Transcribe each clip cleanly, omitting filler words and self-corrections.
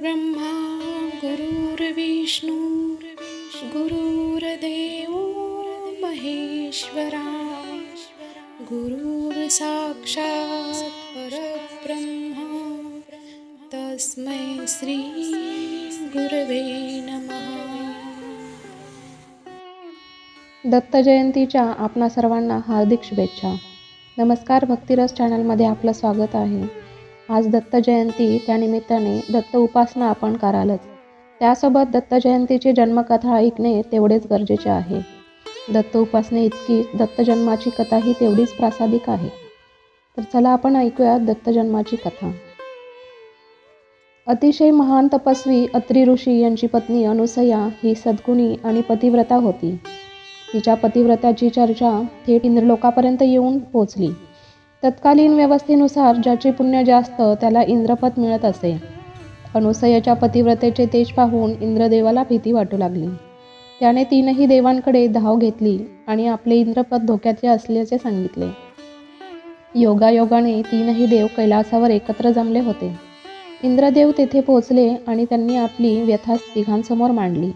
गुरुर्ब्रह्मा गुरुर्विष्णू गुरुर्देव महेश्वरा गुरुर्साक्षात् परब्रह्म तस्मै श्री गुरवे नमः। दत्त जयंतीच्या आपणा सर्वांना हार्दिक शुभेच्छा। नमस्कार, भक्तिरस चॅनलमध्ये आपलं स्वागत आहे। आज दत्त जयंती, त्यानिमित्ताने दत्त उपासना आपण करालच, त्यासोबत दत्त जयंतीची जन्मकथा ऐकणे तेवढेच गरजेचे आहे। दत्त उपासने इतकी दत्त जन्माची कथाही तेवढीच प्रासादिक आहे। तर चला आपण ऐकूया दत्त जन्माची कथा। अतिशय महान तपस्वी अत्री ऋषी यांची पत्नी अनुसया ही सद्गुणी आणि पतिव्रता होती। तिच्या पतिव्रताची चर्चा थेट इंद्रलोकापर्यंत येऊन पोचली। तत्कालीन व्यवस्थेनुसार ज्याचे पुण्य जास्त त्याला इंद्रपद मिळत असे। अनुसयाच्या पतिव्रतेचे तेज पाहून इंद्रदेवाला भीती वाटू लागली। त्याने तीनही देवांकडे धाव घेतली आणि आपले इंद्रपद धोक्याचे असल्याचे सांगितले। योगायोगाने तीनही देव कैलासावर एकत्र जमले होते। इंद्रदेव तेथे पोहोचले आणि त्यांनी आपली व्यथा तिघांसमोर मांडली।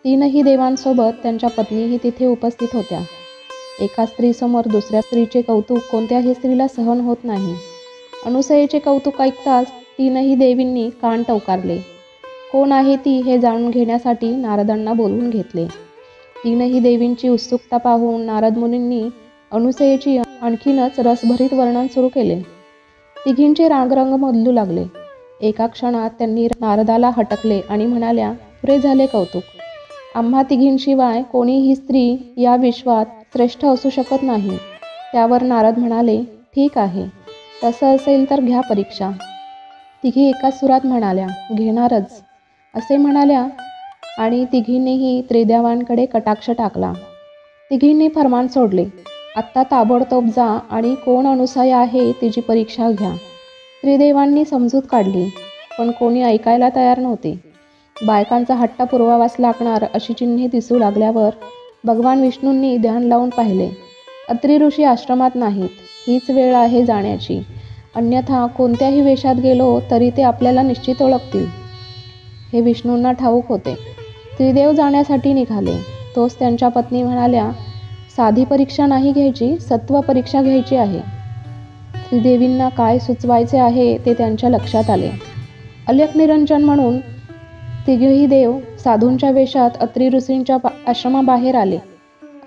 तीनही देवांसोबत त्यांच्या पत्नीही तिथे उपस्थित होत्या। एका स्त्रीसमोर दुसऱ्या स्त्रीचे कौतुक कोणत्याही स्त्रीला सहन होत नाही। अनुसयेचे कौतुक ऐकताच तीनही देवींनी कान टवकारले। कोण आहे ती हे जाणून घेण्यासाठी नारदांना बोलवून घेतले। तीनही देवींची उत्सुकता पाहून नारद मुनींनी अनुसयेची आणखीनच रसभरीत वर्णन सुरू केले। तिघींचे रागरंग बदलू लागले। एका क्षणात त्यांनी नारदाला हटकले आणि म्हणाल्या, पुरे झाले कौतुक। आम्हा तिघींशिवाय कोणीही स्त्री या विश्वात श्रेष्ठ असू शकत नाही। त्यावर नारद म्हणाले, ठीक आहे, तसं असेल तर घ्या परीक्षा। तिघी एकाच सुरात म्हणाल्या, घेणारच असे म्हणाल्या आणि तिघींनीही त्रिदेवांकडे कटाक्ष टाकला। तिघींनी फरमान सोडले, आत्ता ताबडतोब जा आणि कोण अनुसया आहे तिची परीक्षा घ्या। त्रिदेवांनी समजूत काढली, पण कोणी ऐकायला तयार नव्हते। बायकांचा हट्ट पुरवावाच लागणार अशी चिन्हे दिसू लागल्यावर भगवान विष्णूंनी ध्यान लावून पाहिले। अत्री ऋषी आश्रमात नाहीत, हीच वेळ आहे जाण्याची, अन्यथा कोणत्याही वेशात गेलो तरी ते आपल्याला निश्चित ओळखतील, हे विष्णूंना ठाऊक होते। त्रिदेव जाण्यासाठी निघाले, तोच त्यांच्या पत्नी म्हणाल्या, साधी परीक्षा नाही घ्यायची, सत्व परीक्षा घ्यायची आहे। त्रिदेवींना काय सुचवायचे आहे ते त्यांच्या लक्षात आले। अलख निरंजन म्हणून तिघेही देव साधूंच्या वेशात अत्री ऋषींच्या आश्रमाबाहेर आले।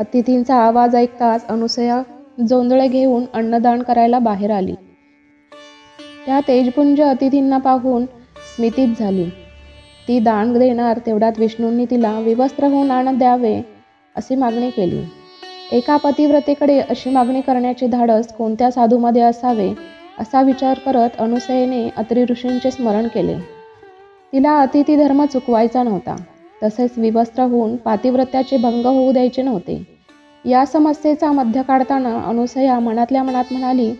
अतिथींचा आवाज ऐकताच अनुसया जोंधळे घेऊन अन्नदान करायला बाहेर आली। त्या तेजपुंज अतिथींना पाहून स्मितीत झाली। ती दान देणार तेवढ्यात विष्णूंनी तिला विवस्त्र होऊन आनंद द्यावे अशी मागणी केली। एका पतिव्रतेकडे अशी मागणी करण्याचे धाडस कोणत्या साधूमध्ये असावे असा विचार करत अनुसयेने अत्री ऋषींचे स्मरण केले। तिला अतिथी धर्म चुकवायचा नव्हता, तसेच विवस्त्र होऊन पातिव्रत्याचे भंग होऊ द्यायचे नव्हते। या समस्येचा मध्य काढताना अनुसया मनातल्या मनात म्हणाली,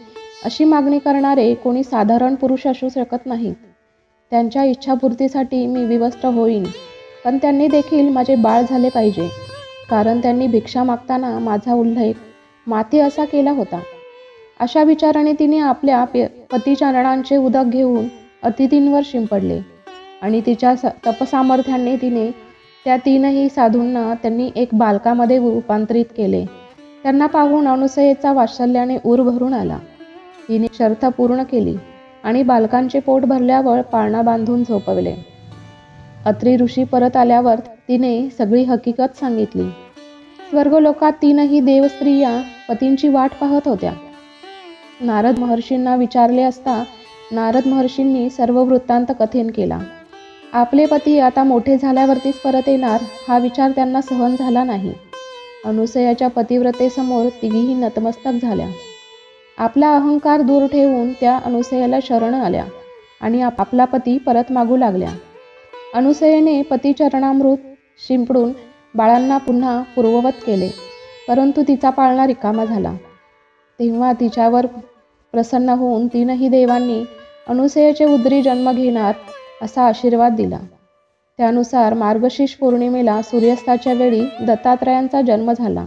अशी मागणी करणारे कोणी साधारण पुरुष असू शकत नाहीत। त्यांच्या इच्छापूर्तीसाठी मी विवस्त्र होईन, पण त्यांनी देखील माझे बाळ झाले पाहिजे, कारण त्यांनी भिक्षा मागताना माझा उल्लेख माती असा केला होता। अशा विचाराने तिने आपल्या पतिचरणांचे उदक घेऊन अतिथींवर शिंपडले आणि तिच्या तपसामर्थ्याने तिने त्या तीनही साधूंना त्यांनी एक बालकामध्ये रूपांतरित केले। त्यांना पाहून अनुसयेचा वात्सल्याने ऊर भरून आला। तिने शर्त पूर्ण केली आणि बालकांचे पोट भरल्यावर पाळणा बांधून झोपवले। अत्री ऋषी परत आल्यावर तिने सगळी हकीकत सांगितली। स्वर्गलोकात तीनही देवस्त्रिया पतींची वाट पाहत होत्या। नारद महर्षींना विचारले असता नारद महर्षींनी सर्व वृत्तांत कथन केला। आपले पती आता मोठे झाल्यावरतीच परत येणार हा विचार त्यांना सहन झाला नाही। अनुसयाच्या पतिव्रतेसमोर तिघीही नतमस्तक झाल्या। आपला अहंकार दूर ठेवून त्या अनुसयाला शरण आल्या आणि आपला पती परत मागू लागल्या। अनुसयेने पतिचरणामृत शिंपडून बाळांना पुन्हा पूर्ववत केले, परंतु तिचा पाळणा रिकामा झाला। तेव्हा तिच्यावर प्रसन्न होऊन तीनही देवांनी अनुसयेचे उदरी जन्म घेणार असा आशीर्वाद दिला। त्यानुसार मार्गशीर्ष पौर्णिमेला सूर्यास्ताच्या वेळी दत्तात्रयांचा जन्म झाला।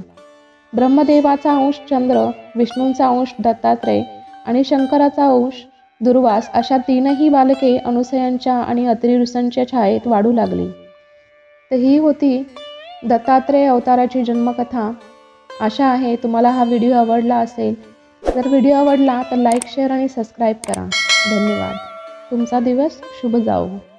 ब्रह्मदेवाचा अंश चंद्र, विष्णूंचा अंश दत्तात्रय आणि शंकराचा अंश दुर्वास अशा तीनही बालके अनुसयांच्या आणि अत्री ऋषांच्या छायेत वाढू लागली. तर ही होती दत्तात्रेय अवताराची जन्मकथा. आशा आहे तुम्हाला हा व्हिडिओ आवडला असेल. जर व्हिडिओ आवडला तर लाईक, शेअर आणि सबस्क्राईब करा. धन्यवाद. तुमचा दिवस शुभ जावो.